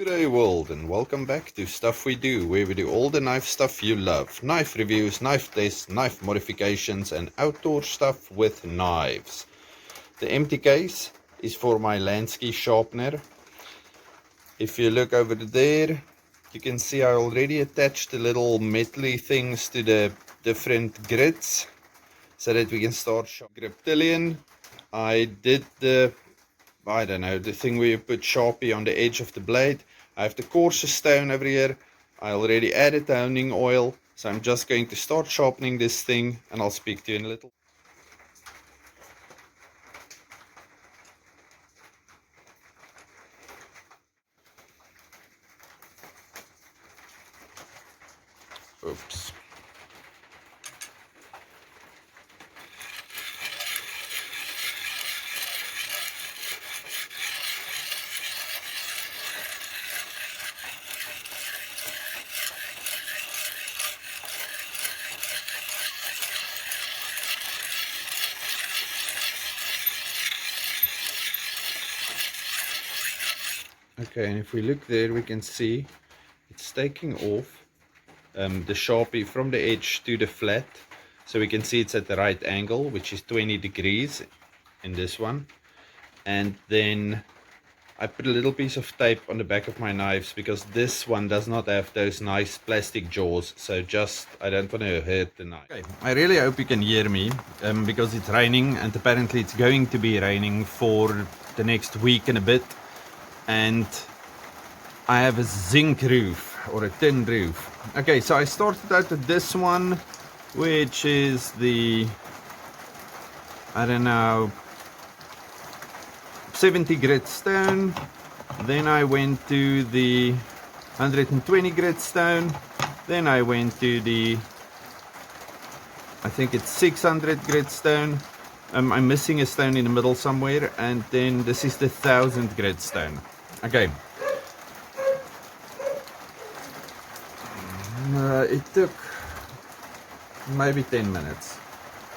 G'day world, and welcome back to Stuff We Do, where we do all the knife stuff you love. Knife reviews, knife tests, knife modifications and outdoor stuff with knives. The empty case is for my Lansky sharpener. If you look over there, you can see I already attached the little metally things to the different grits so that we can start sharpening. Griptilian, I did the thing where you put Sharpie on the edge of the blade. I have the coarser stone over here. I already added the honing oil, so I'm just going to start sharpening this thing, and I'll speak to you in a little. Oops. Okay, and if we look there, we can see it's taking off the Sharpie from the edge to the flat, so we can see it's at the right angle, which is 20 degrees in this one. And then I put a little piece of tape on the back of my knives because this one does not have those nice plastic jaws, so I don't want to hurt the knife. Okay, I really hope you can hear me because it's raining, and apparently it's going to be raining for the next week and a bit. And I have a zinc roof or a tin roof. Okay, so I started out with this one, which is the, I don't know, 70 grit stone. Then I went to the 120 grit stone. Then I went to the, I think it's 600 grit stone. I'm missing a stone in the middle somewhere. And then this is the 1000 grit stone. Okay. It took maybe 10 minutes.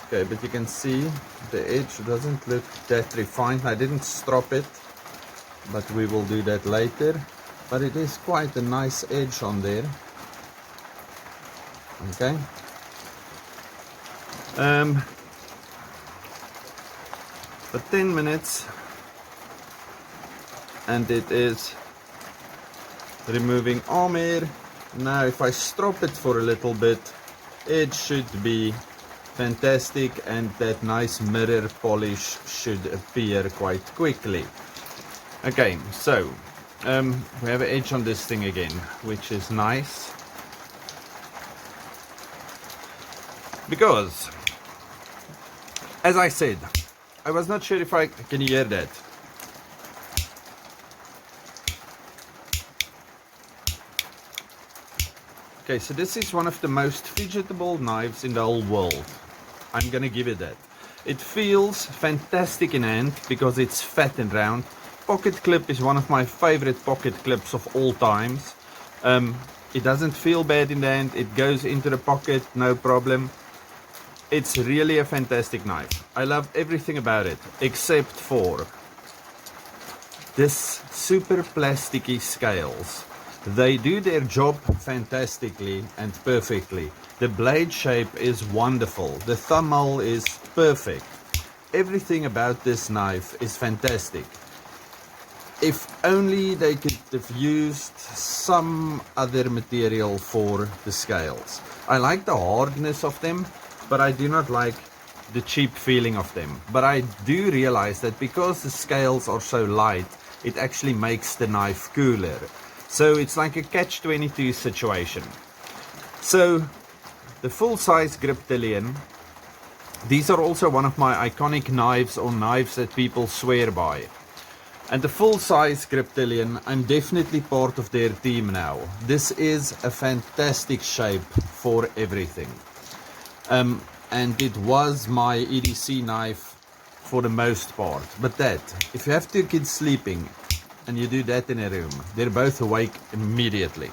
Okay, but you can see the edge doesn't look that refined. I didn't strop it, but we will do that later. But it is quite a nice edge on there. Okay. For 10 minutes, and it is removing armor. Now if I strop it for a little bit, it should be fantastic, and that nice mirror polish should appear quite quickly. Okay, so we have an edge on this thing again, which is nice, because as I said, I was not sure if I can hear that. Okay, so this is one of the most fidgetable knives in the whole world. I'm gonna give it that. It feels fantastic in hand because it's fat and round. Pocket clip is one of my favorite pocket clips of all times. It doesn't feel bad in the hand. It goes into the pocket, no problem. It's really a fantastic knife. I love everything about it except for this super plasticky scales. They do their job fantastically and perfectly. The blade shape is wonderful. The thumbnail is perfect. Everything about this knife is fantastic. If only they could have used some other material for the scales. I like the hardness of them, but I do not like the cheap feeling of them. But I do realize that because the scales are so light, it actually makes the knife cooler. So it's like a catch-22 situation. So the full-size Griptilian, these are also one of my iconic knives, or knives that people swear by. And the full-size Griptilian, I'm definitely part of their team now. This is a fantastic shape for everything. And it was my EDC knife for the most part. But that, if you have two kids sleeping and you do that in a room, they're both awake immediately.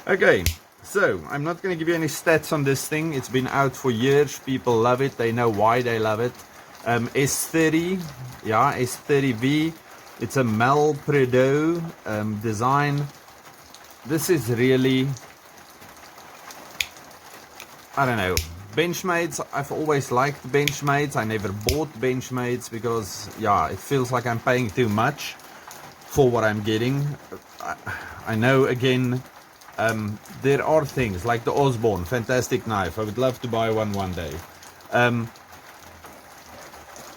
Okay, so I'm not going to give you any stats on this thing. It's been out for years. People love it. They know why they love it. S30, yeah, S30V. It's a Mel Pardue design. This is really, I don't know, Benchmades. I've always liked Benchmades. I never bought Benchmades because, yeah, it feels like I'm paying too much for what I'm getting. I know, again, there are things like the Osborne, fantastic knife. I would love to buy one day. Yeah,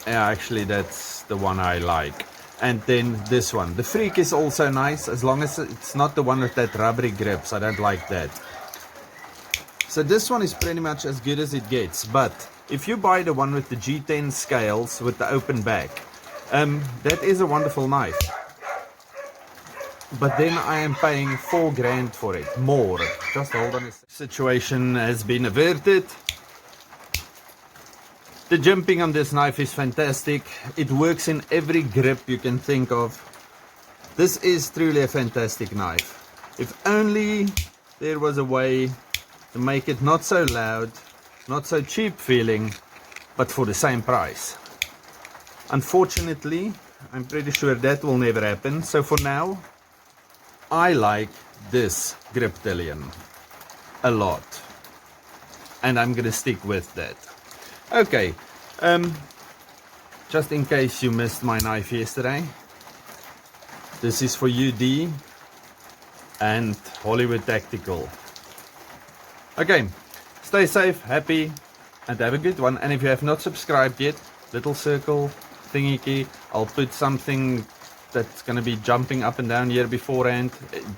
actually, that's the one I like. And then this one. The Freak is also nice, as long as it's not the one with that rubbery grips. I don't like that. So this one is pretty much as good as it gets. But if you buy the one with the G10 scales with the open back, that is a wonderful knife. But then I am paying 4 grand for it, more. Just hold on a second. Situation has been averted. The jimping on this knife is fantastic. It works in every grip you can think of. This is truly a fantastic knife. If only there was a way to make it not so loud, not so cheap feeling, but for the same price. Unfortunately, I'm pretty sure that will never happen. So for now, I like this Griptilian a lot, and I'm gonna stick with that. Okay, just in case you missed my knife yesterday, this is for you, D, and Hollywood Tactical. Okay, stay safe, happy, and have a good one. And if you have not subscribed yet, little circle thingy key, I'll put something that's going to be jumping up and down here beforehand.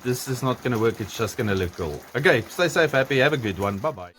This is not going to work, it's just going to look cool. Okay, stay safe, happy, have a good one, bye bye.